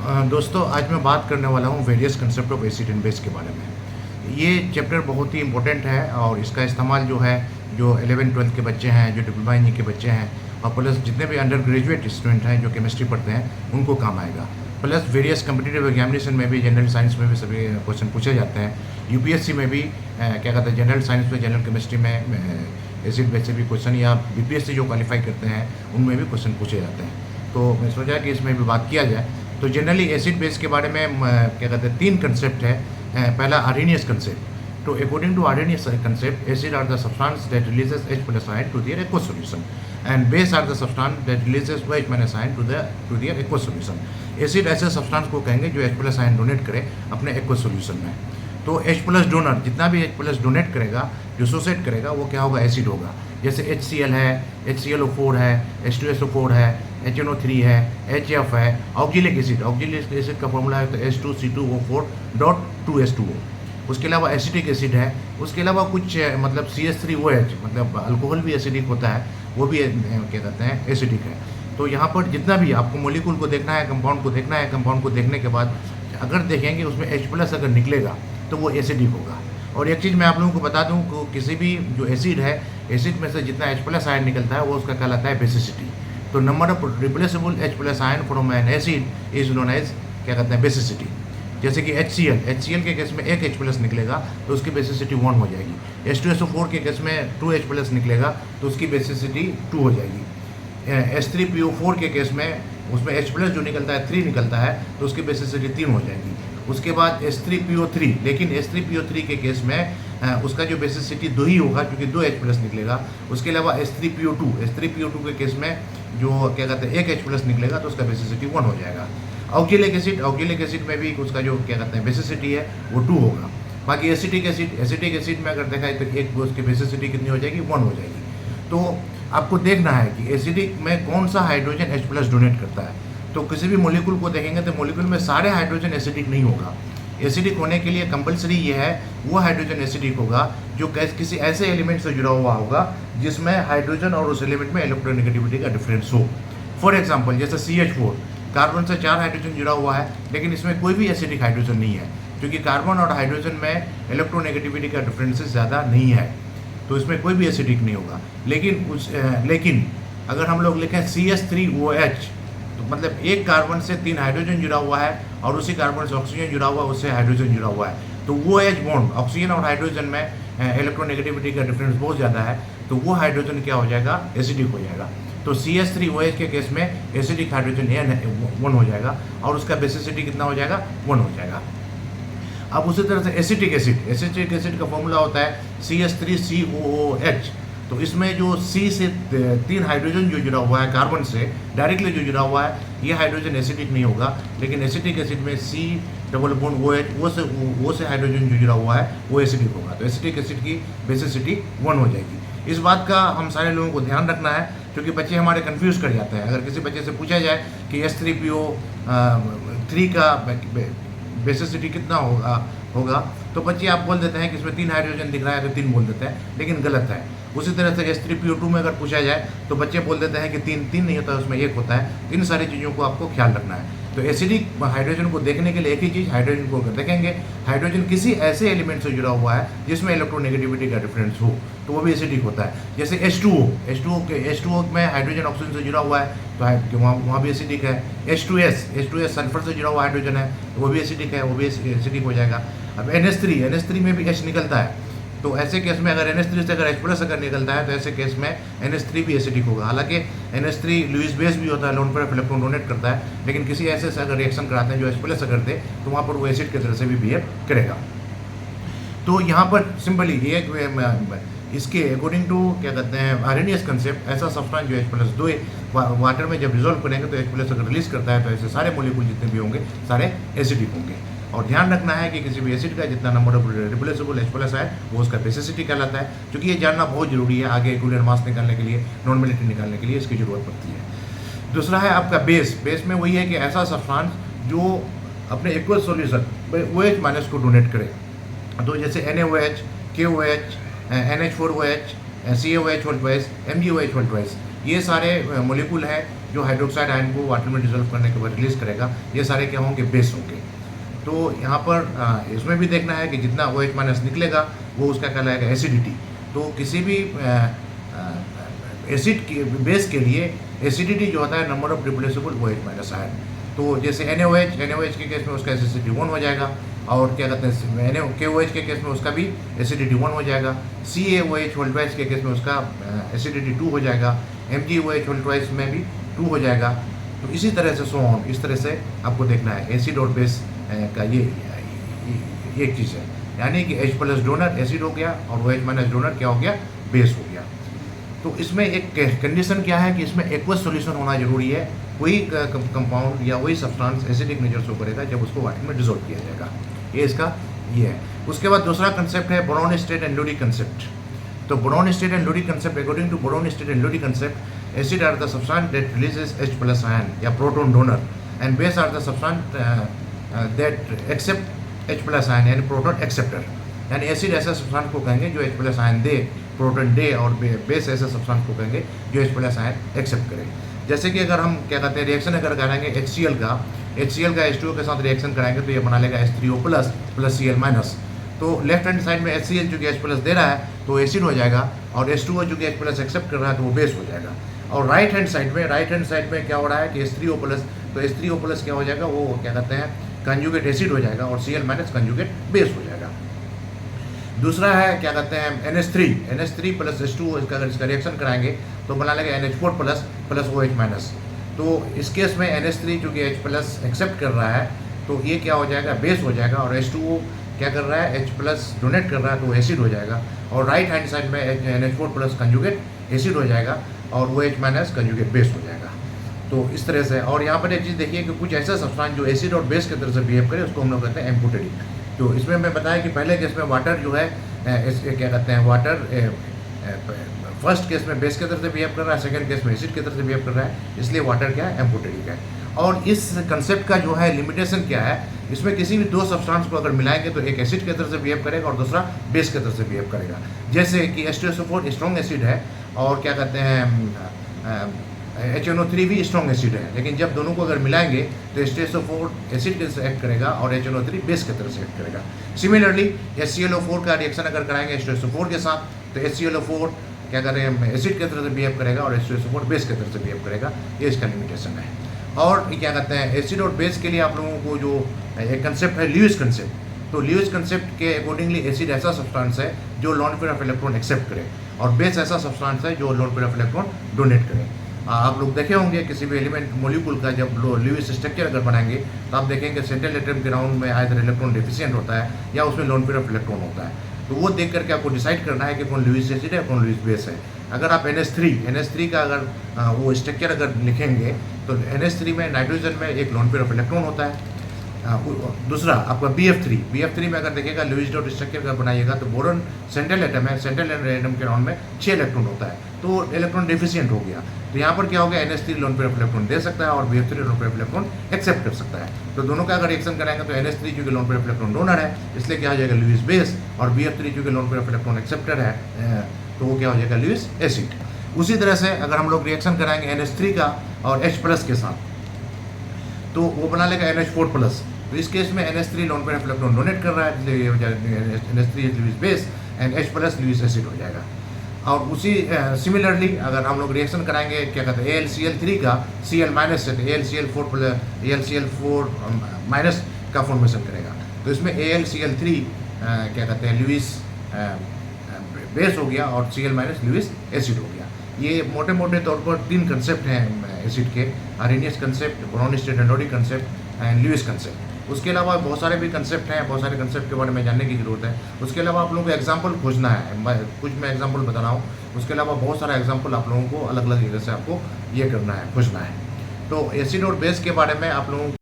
दोस्तों आज मैं बात करने वाला हूँ various concept of acid and base के बारे में। ये चैप्टर बहुत ही इम्पोर्टेंट है और इसका इस्तेमाल जो है जो 11-12 के बच्चे हैं, जो डिप्लोमा इंजीनियर के बच्चे हैं और प्लस जितने भी अंडर ग्रेजुएट स्टूडेंट हैं जो केमिस्ट्री पढ़ते हैं उनको काम आएगा। प्लस वेरियस कम्पिटिटिव एग्जामिनेशन में भी, जनरल साइंस में भी सभी क्वेश्चन पूछे जाते हैं। यूपीएससी में भी क्या कहते हैं, जनरल साइंस में, जनरल केमिस्ट्री में एसिड बेस से भी क्वेश्चन, या बीपीएससी जो क्वालिफाई करते हैं उनमें भी क्वेश्चन पूछे जाते हैं। तो मैं सोचा कि इसमें भी बात किया जाए। तो जनरली एसिड बेस के बारे में क्या कहते हैं, 3 कंसेप्ट है। पहला आर्हेनियस कंसेप्ट। तो according to Arrhenius concept, acid are the substance that releases H+ ion to their aqueous solution and base are the substance that releases OH- ion to their aqueous solution। Acid ऐसे substance को कहेंगे जो H+ ion donate करे अपने aqueous solution में। तो H+ donor जितना भी H+ डोनेट करेगा, डिसोसिएट करेगा, वो क्या होगा, एसिड होगा। जैसे HCl है, HClO4 है, H2SO4 है, HNO3 है, HF है। ऑक्जेलिक एसिड का फॉर्मूला है तो H2C2O4.2H2O। उसके अलावा एसिटिक एसिड है। उसके अलावा कुछ मतलब CH3OH, मतलब अल्कोहल भी एसिडिक होता है, वो भी क्या कहते हैं, एसिडिक है। तो यहाँ पर जितना भी आपको मोलिक्यूल को देखना है, कंपाउंड को देखना है, कंपाउंड को देखने के बाद अगर देखेंगे उसमें H+ अगर निकलेगा तो वो एसिडिक होगा। और एक चीज़ मैं आप लोगों को बता दूं कि किसी भी जो एसिड है, एसिड में से जितना H+ आयन निकलता है वो उसका कहलाता है बेसिसिटी। तो number of replaceable H+ ion from an acid is known as क्या कहते हैं, बेसिसिटी। जैसे कि HCl के केस में एक H+ निकलेगा तो उसकी बेसिसिटी 1 हो जाएगी। H2SO4 के केस में 2 H+ निकलेगा तो उसकी बेसिसिटी 2 हो जाएगी। H3PO4 के केस में उसमें H+ जो निकलता है 3 निकलता है तो उसकी बेसिसिटी 3 हो जाएगी। उसके बाद H3PO3, लेकिन H3PO3 के केस में उसका जो बेसिसिटी 2 ही होगा क्योंकि 2 H+ निकलेगा। उसके अलावा H3PO2 के केस में जो क्या कहते हैं एक H+ निकलेगा तो उसका बेसिसिटी 1 हो जाएगा। ऑक्जेलिक एसिड में भी उसका जो क्या कहते हैं बेसिसिटी है वो 2 होगा। बाकी एसिटिक एसिड में अगर देखा जाए तो एक उसकी बेसिसिटी कितनी हो जाएगी, 1 हो जाएगी। तो आपको देखना है कि एसिडिक में कौन सा हाइड्रोजन H+ डोनेट करता है। तो किसी भी मोलिक्यूल को देखेंगे तो मोलिक्यूल में सारे हाइड्रोजन एसिडिक नहीं होगा। एसिडिक होने के लिए कंपलसरी ये है वो हाइड्रोजन एसिडिक होगा जो किसी ऐसे एलिमेंट से जुड़ा हुआ होगा जिसमें हाइड्रोजन और उस एलिमेंट में इलेक्ट्रोनेगेटिविटी का डिफरेंस हो। फॉर एग्जाम्पल जैसे CH4, कार्बन से 4 हाइड्रोजन जुड़ा हुआ है लेकिन इसमें कोई भी एसिडिक हाइड्रोजन नहीं है क्योंकि कार्बन और हाइड्रोजन में इलेक्ट्रोनेगेटिविटी का डिफरेंसेस ज़्यादा नहीं है, तो इसमें कोई भी एसिडिक नहीं होगा। लेकिन अगर हम लोग लिखें CH3OH, तो मतलब एक कार्बन से 3 हाइड्रोजन जुड़ा हुआ है और उसी कार्बन से ऑक्सीजन जुड़ा हुआ है, उससे हाइड्रोजन जुड़ा हुआ है, तो वो OH बॉन्ड, ऑक्सीजन और हाइड्रोजन में इलेक्ट्रोनेगेटिविटी का डिफरेंस बहुत ज़्यादा है, तो वो हाइड्रोजन क्या हो जाएगा, एसिडिक हो जाएगा। तो CH3OH के केस में एसिडिक हाइड्रोजन 1 हो जाएगा और उसका बेसिसिटी कितना हो जाएगा, 1 हो जाएगा। अब उसी तरह से एसिटिक एसिड का फॉर्मूला होता है CH3COOH। तो इसमें जो C से 3 हाइड्रोजन जो जुड़ा हुआ है कार्बन से डायरेक्टली जो जुड़ा हुआ है, ये हाइड्रोजन एसिडिक नहीं होगा। लेकिन एसिटिक एसिड में C+OH वो से हाइड्रोजन जो जुड़ा हुआ है वो एसिडिक होगा। तो एसिटिक एसिड की बेसिसिटी 1 हो जाएगी। इस बात का हम सारे लोगों को ध्यान रखना है क्योंकि बच्चे हमारे कंफ्यूज कर जाते हैं। अगर किसी बच्चे से पूछा जाए कि H3PO3 का बेसिसिटी कितना होगा तो बच्चे आप बोल देते हैं कि इसमें 3 हाइड्रोजन दिख रहा है तो 3 बोल देते हैं, लेकिन गलत है। उसी तरह से H3PO2 में अगर पूछा जाए तो बच्चे बोल देते हैं कि 3 नहीं होता, उसमें 1 होता है। इन सारी चीज़ों को आपको ख्याल रखना है। तो एसिडिक हाइड्रोजन को देखने के लिए एक ही चीज़, हाइड्रोजन को अगर देखेंगे, हाइड्रोजन किसी ऐसे एलिमेंट से जुड़ा हुआ है जिसमें इलेक्ट्रोनेगेटिविटी का डिफरेंस हो तो वो भी एसिडिक होता है। जैसे H2O में हाइड्रोजन ऑक्सीजन से जुड़ा हुआ है तो वहाँ भी एसिडिक है। H2S सल्फर से जुड़ा हुआ हाइड्रोजन है तो वो भी एसिडिक है, वो भी एसिडिक हो जाएगा। अब NH3 में भी H निकलता है, तो ऐसे केस में अगर NH3 से अगर H+ अगर निकलता है तो ऐसे केस में NH3 भी एसिडिक होगा। हालांकि NH3 लुईस बेस भी होता है, loan pair of electron donate करता है, लेकिन किसी ऐसे से अगर रिएक्शन कराते हैं जो H+ अगर दे तो वहाँ पर वो एसिड की तरह से भी बिहेव करेगा। तो यहाँ पर सिंपली ये इसके अकॉर्डिंग टू क्या कहते हैं आर्हेनियस कंसेप्ट, ऐसा सब्सटेंस जो H+ दो वाटर में जब रिजोल्व करेंगे तो H+ अगर रिलीज करता है तो ऐसे सारे मॉलिक्यूल जितने भी होंगे सारे एसिडिक होंगे। और ध्यान रखना है कि किसी भी एसिड का जितना नंबर ऑफ रिप्लेसेबल H+ है वो उसका बेसिसिटी कहलाता है, क्योंकि ये जानना बहुत जरूरी है आगे एक्विलिब्रियम मास निकालने के लिए, नॉर्मेलिटी निकालने के लिए इसकी जरूरत पड़ती है। दूसरा है आपका बेस में वही है कि ऐसा सब्सटेंस जो अपने एक्वस सॉल्यूशन OH- को डोनेट करे। तो जैसे NaOH, KOH, NH4OH, CaOH, MgOH, ये सारे मोलिक्यूल हैं जो हाइड्रोक्साइड आयन को वाटर में डिजोल्व करने के बाद रिलीज करेगा, ये सारे क्या होंगे, बेस होंगे। तो यहाँ पर इसमें भी देखना है कि जितना OH माइनस निकलेगा वो उसका कहलाएगा एसिडिटी। तो किसी भी एसिड के बेस के लिए एसिडिटी जो होता है number of replaceable OH minus ion. तो जैसे NaOH के केस में उसका एसिडिटी 1 हो जाएगा, और क्या कहते हैं KOH के केस में उसका भी एसिडिटी 1 हो जाएगा, CaOH होल ट्वाइस के केस में उसका एसिडिटी 2 हो जाएगा, MgOH होल ट्वाइस में भी 2 हो जाएगा। तो इसी तरह से सो ऑन, इस तरह से आपको देखना है एसिड और बेस का ये एक चीज़ है, यानी कि H प्लस डोनर एसिड हो गया और OH माइनस डोनर क्या हो गया, बेस हो गया। तो इसमें एक कंडीशन क्या है कि इसमें एक्वस सॉल्यूशन होना जरूरी है। वही कंपाउंड या वही सब्सटेंस एसिडिक नेचर शो करेगा जब उसको वाटर में डिसॉल्व किया जाएगा। ये इसका ये है। उसके बाद दूसरा कंसेप्ट है Bronsted and Lowry concept. तो Bronsted and Lowry concept, according to Bronsted and Lowry concept, acid are the substance that releases H plus ion या proton donor, and base are the substance that accept H plus ion यानी proton acceptor. यानी acid ऐसा substance को कहेंगे जो H plus ion दे, proton दे, और बेस ऐसा सब्सटेंस को कहेंगे जो H प्लस आयन एक्सेप्ट करे। जैसे कि अगर हम क्या कहते हैं रिएक्शन अगर कराएंगे HCl का H2O के साथ रिएक्शन कराएंगे तो ये बना लेगा H3O plus plus Cl minus. तो लेफ्ट हैंड साइड में HCl जो कि H प्लस दे रहा है तो एसिड हो जाएगा, और H2O जो कि H प्लस एक्सेप्ट कर रहा है तो वो बेस हो जाएगा। और राइट हैंड साइड में क्या हो रहा है कि H3O प्लस, तो H3O प्लस क्या हो जाएगा, वो क्या कहते हैं कंजुगेट एसिड हो जाएगा, और Cl माइनस कंजुगेट बेस हो जाएगा। दूसरा है क्या कहते हैं NH3 प्लस H2O, इसका अगर इसका रिएक्शन कराएंगे तो बना लेगा NH4 plus plus OH minus. तो इस केस में NH3 जो कि H प्लस एक्सेप्ट कर रहा है तो ये क्या हो जाएगा, बेस हो जाएगा, और H2O क्या कर रहा है, H प्लस डोनेट कर रहा है तो एसिड हो जाएगा। और राइट हैंड साइड में NH4 प्लस कंजुगेट एसिड हो जाएगा, और OH माइनस कंजुगेट बेस हो जाएगा। तो इस तरह से। और यहाँ पर एक चीज़ देखिए कि कुछ ऐसा सब्सटेंस जो एसिड और बेस की तरह से बिहेव करे उसको हम लोग कहते हैं एम्फोटेरिक। तो इसमें मैं बताया कि पहले केस में वाटर जो है क्या कहते हैं वाटर फर्स्ट केस में बेस की तरह से बिहेव कर रहा है, सेकंड केस में एसिड की तरह से बिहेव कर रहा है, इसलिए वाटर क्या है, एम्फोटेरिक है। और इस कंसेप्ट का जो है लिमिटेशन क्या है, इसमें किसी भी दो सब्सटेंस को अगर मिलाएंगे तो एक एसिड की तरह से बिहेव करेगा और दूसरा बेस की तरह से बिहेव करेगा। जैसे कि H2SO4 स्ट्रॉन्ग एसिड है, और क्या कहते हैं HNO3 भी स्ट्रॉन्ग एसिड है, लेकिन जब दोनों को अगर मिलाएंगे तो H2SO4 एसिड की तरह से एक्ट करेगा और HNO3 बेस की तरह से एक्ट करेगा। सिमिलरली HClO4 का रिएक्शन अगर कराएंगे H2SO4 के साथ तो HClO4 क्या करें एसिड की तरह से बिहेव करेगा और H2SO4 बेस की तरह से बिहेव करेगा। ये इसका लिमिटेशन है। और क्या कहते हैं एसिड और बेस के लिए आप लोगों को जो एक कंसेप्ट है ल्यूइस कंसेप्ट, तो ल्यूइस कंसेप्ट के अकॉर्डिंगली एसिड ऐसा सब्सटेंस है जो lone pair of electron accept करे, और बेस ऐसा सब्सटेंस है जो lone pair of electron donate करे। आप लोग देखे होंगे किसी भी एलिमेंट मोलिक्यूल का जब ल्यूइस स्ट्रक्चर अगर बनाएंगे तो आप देखेंगे सेंट्रल एटम के राउंड में आइदर इलेक्ट्रॉन डेफिशिएंट होता है या उसमें लोन पेयर ऑफ इलेक्ट्रॉन होता है। तो वो देख करके आपको डिसाइड करना है कि कौन ल्यूइस एसिड है कौन ल्यूइस बेस है। अगर आप NH3 का अगर वो स्ट्रक्चर अगर लिखेंगे तो NH3 में नाइट्रोजन में एक लोन पेयर ऑफ इलेक्ट्रॉन होता है। दूसरा आपका BF3 में अगर देखिएगा लुईस डॉट स्ट्रक्चर अगर बनाइएगा तो बोरॉन सेंट्रल एटम है, सेंट्रल एटम के राउंड में 6 इलेक्ट्रॉन होता है, तो इलेक्ट्रॉन डेफिशिएंट हो गया। तो यहाँ पर क्या हो गया NH3 lone pair of electron दे सकता है और BF3 lone pair of electron accept कर सकता है। तो दोनों का अगर रिएक्शन कराएंगे तो NH3 जो कि loan pair of electron donor है इसलिए क्या हो जाएगा लुईस बेस, और BF3 जो कि loan pair of electron acceptor है तो वो क्या हो जाएगा लुईस एसिड। उसी तरह से अगर हम लोग रिएक्शन कराएंगे NH3 का और H प्लस के साथ तो वो बना लेगा NH4 प्लस। तो इस केस में NH3 lone pair of electron donate कर रहा है इसलिए ये हो जाएगा NH3 Lewis base and H plus Lewis acid हो जाएगा। और उसी सिमिलरली अगर हम लोग रिएक्शन कराएंगे क्या कहते हैं AlCl3 का Cl माइनस से AlCl4 माइनस का फॉर्मेशन करेगा। तो इसमें AlCl3 क्या कहते हैं लुईस बेस हो गया और Cl माइनस लुईस एसिड हो गया। ये मोटे मोटे तौर पर 3 कंसेप्ट हैं एसिड के, Arrhenius concept, Bronsted and concept and Lewis concept. उसके अलावा बहुत सारे भी कंसेप्ट हैं, बहुत सारे कंसेप्ट के बारे में जानने की जरूरत है। उसके अलावा आप लोगों को एग्जाम्पल खोजना है, कुछ मैं एग्जाम्पल बता रहा हूँ, उसके अलावा बहुत सारा एग्जाम्पल आप लोगों को अलग अलग जगह से आपको ये करना है, खोजना है। तो एसिड और बेस के बारे में आप लोगों